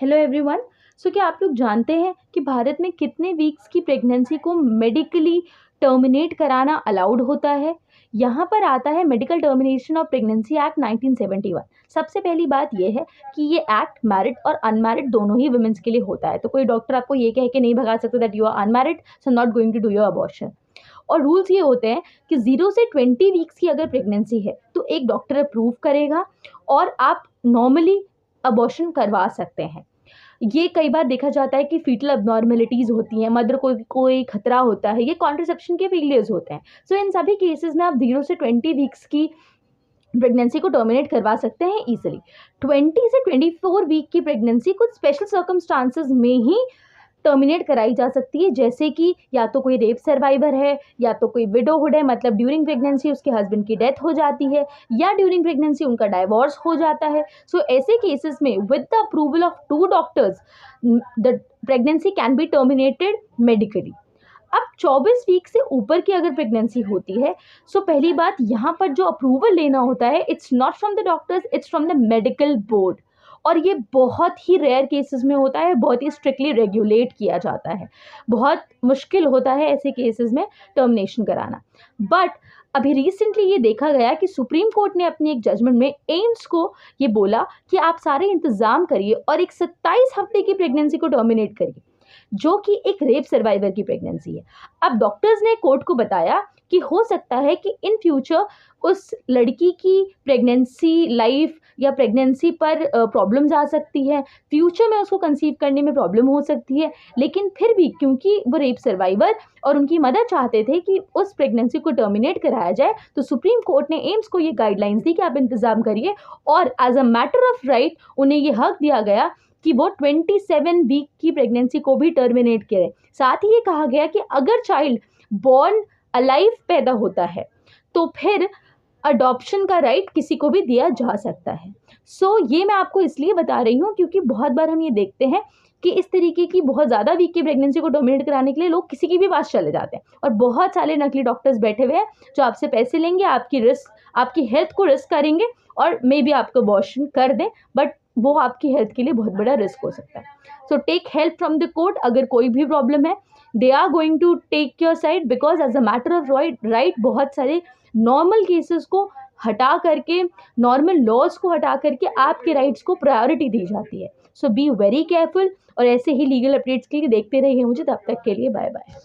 Hello everyone. क्या आप लोग जानते हैं कि भारत में कितने वीक्स की प्रेगनेंसी को मेडिकली टर्मिनेट कराना अलाउड होता है? यहाँ पर आता है medical termination of pregnancy act 1971। सबसे पहली बात यह है कि ये एक्ट मैरिड और अनमैरिड दोनों ही वुमेन्स के लिए होता है, तो कोई डॉक्टर आपको ये कह के नहीं भगा सकते that you are unmarried so not going to do your abortion. और रूल्स ये होते हैं कि 0 से 20 वीक्स की अगर प्रेगनेंसी है तो एक डॉक्टर अप्रूव करेगा और आप नॉर्मली अबॉर्शन करवा सकते हैं। ये कई बार देखा जाता है कि फीटल अबनॉर्मेलिटीज़ होती हैं, मदर को कोई खतरा होता है, ये कॉन्ट्रासेप्शन के फेलियर्स होते हैं। इन सभी केसेस में आप 0 से 20 वीक्स की प्रेगनेंसी को टर्मिनेट करवा सकते हैं ईजिली। 20 से 24 वीक की प्रेगनेंसी कुछ स्पेशल सर्कमस्टांसेस में ही टर्मिनेट कराई जा सकती है, जैसे कि या तो कोई रेप सर्वाइवर है, या तो कोई विडोहुड है, मतलब ड्यूरिंग प्रेगनेंसी उसके हस्बैंड की डेथ हो जाती है, या ड्यूरिंग प्रेगनेंसी उनका डाइवोर्स हो जाता है। ऐसे केसेस में with the approval of 2 doctors the pregnancy can be terminated medically. अब 24 वीक से ऊपर की अगर प्रेगनेंसी होती है, पहली बात यहाँ पर जो अप्रूवल लेना होता है, it's not from the doctors, it's from the medical board. और ये बहुत ही रेयर केसेस में होता है, बहुत ही स्ट्रिक्टली रेगुलेट किया जाता है, बहुत मुश्किल होता है ऐसे केसेस में टर्मिनेशन कराना। बट अभी रिसेंटली ये देखा गया कि सुप्रीम कोर्ट ने अपनी एक जजमेंट में एम्स को ये बोला कि आप सारे इंतज़ाम करिए और एक 27 हफ्ते की प्रेगनेंसी को टर्मिनेट करिए, जो कि एक रेप सर्वाइवर की प्रेगनेंसी है। अब डॉक्टर्स ने कोर्ट को बताया कि हो सकता है कि इन फ्यूचर उस लड़की की प्रेगनेंसी लाइफ या प्रेगनेंसी पर प्रॉब्लम्स आ सकती है, फ्यूचर में उसको कंसीव करने में प्रॉब्लम हो सकती है, लेकिन फिर भी क्योंकि वो रेप सर्वाइवर और उनकी मदर चाहते थे कि उस प्रेगनेंसी को टर्मिनेट कराया जाए, तो सुप्रीम कोर्ट ने एम्स को ये गाइडलाइंस दी कि आप इंतज़ाम करिए, और as a matter of right उन्हें ये हक दिया गया कि वो 27 वीक की प्रेगनेंसी को भी टर्मिनेट करें। साथ ही ये कहा गया कि अगर चाइल्ड बॉर्न अलाइव पैदा होता है तो फिर अडॉप्शन का राइट किसी को भी दिया जा सकता है। ये मैं आपको इसलिए बता रही हूँ क्योंकि बहुत बार हम ये देखते हैं कि इस तरीके की बहुत ज़्यादा वीक की प्रेगनेंसी को डोमिनेट कराने के लिए लोग किसी की भी पास चले जाते हैं, और बहुत सारे नकली डॉक्टर्स बैठे हुए हैं जो आपसे पैसे लेंगे, आपकी हेल्थ को रिस्क करेंगे और मे बी आपको अबॉर्शन कर दें, बट वो आपकी हेल्थ के लिए बहुत बड़ा रिस्क हो सकता है। Take help from the court. अगर कोई भी प्रॉब्लम है, they are going to take your side, because as a matter of right बहुत सारे नॉर्मल केसेस को हटा करके, नॉर्मल लॉज को हटा करके आपके राइट्स को प्रायोरिटी दी जाती है। बी वेरी केयरफुल, और ऐसे ही लीगल अपडेट्स के लिए देखते रहिए मुझे। तब तक के लिए बाय बाय।